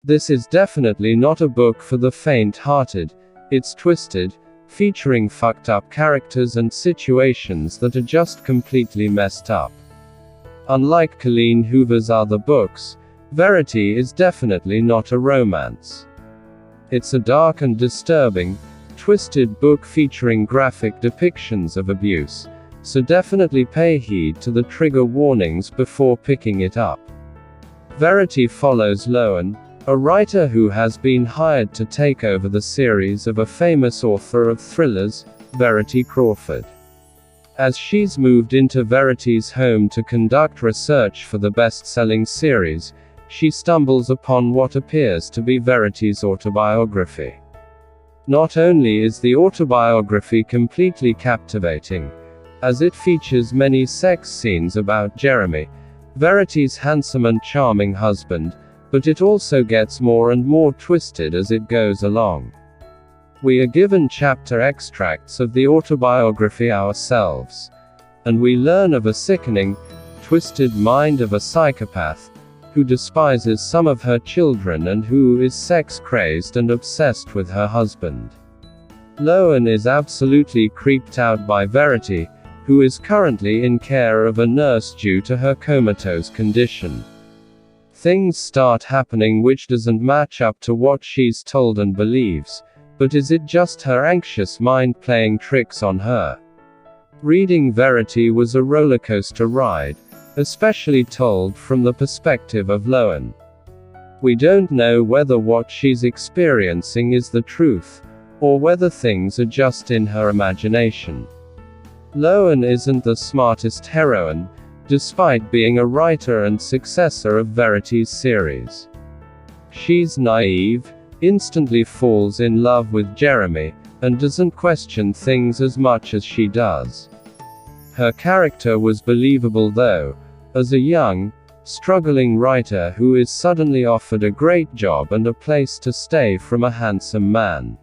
This is definitely not a book for the faint-hearted. It's twisted, featuring fucked up characters and situations that are just completely messed up. Unlike Collen Hoover's other books, Verity is definitely not a romance. It's a dark and disturbing, twisted book featuring graphic depictions of abuse, so definitely pay heed to the trigger warnings before picking it up. Verity follows Loan, a writer who has been hired to take over the series of a famous author of thrillers, Verity Crawford. As she's moved into Verity's home to conduct research for the best-selling series, she stumbles upon what appears to be Verity's autobiography. Not only is the autobiography completely captivating, as it features many sex scenes about Jeremy, Verity's handsome and charming husband, but it also gets more and more twisted as it goes along. We are given chapter extracts of the autobiography ourselves, and we learn of a sickening, twisted mind of a psychopath, who despises some of her children and who is sex-crazed and obsessed with her husband. Loan is absolutely creeped out by Verity, who is currently in care of a nurse due to her comatose condition. Things start happening which doesn't match up to what she's told and believes, but is it just her anxious mind playing tricks on her? Reading Verity was a rollercoaster ride, especially told from the perspective of Loan. We don't know whether what she's experiencing is the truth, or whether things are just in her imagination. Loan isn't the smartest heroine, despite being a writer and successor of Verity's series. She's naive, instantly falls in love with Jeremy, and doesn't question things as much as she does. Her character was believable though, as a young, struggling writer who is suddenly offered a great job and a place to stay from a handsome man.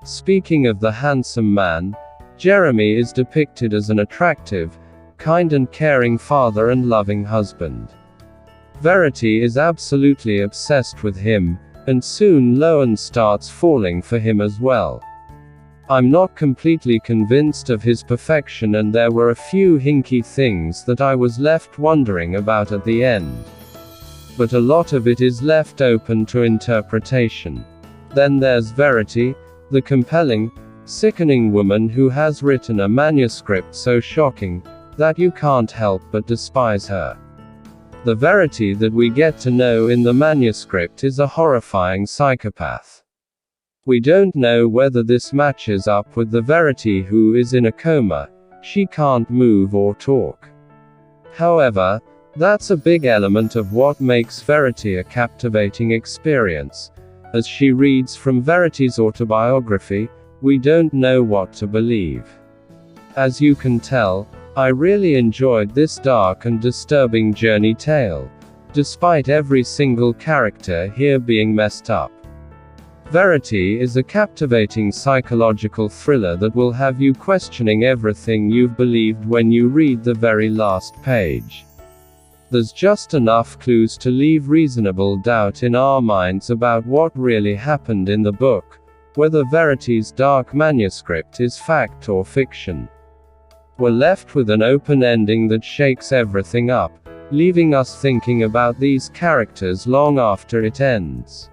Speaking of the handsome man, Jeremy is depicted as an attractive, kind and caring father and loving husband. Verity is absolutely obsessed with him, and soon Loan starts falling for him as well. I'm not completely convinced of his perfection, and there were a few hinky things that I was left wondering about at the end. But a lot of it is left open to interpretation. Then there's Verity, the compelling, sickening woman who has written a manuscript so shocking that you can't help but despise her. The Verity that we get to know in the manuscript is a horrifying psychopath. We don't know whether this matches up with the Verity who is in a coma, she can't move or talk. However, that's a big element of what makes Verity a captivating experience. As she reads from Verity's autobiography, we don't know what to believe. As you can tell, I really enjoyed this dark and disturbing journey tale, despite every single character here being messed up. Verity is a captivating psychological thriller that will have you questioning everything you've believed when you read the very last page. There's just enough clues to leave reasonable doubt in our minds about what really happened in the book, whether Verity's dark manuscript is fact or fiction. We're left with an open ending that shakes everything up, leaving us thinking about these characters long after it ends.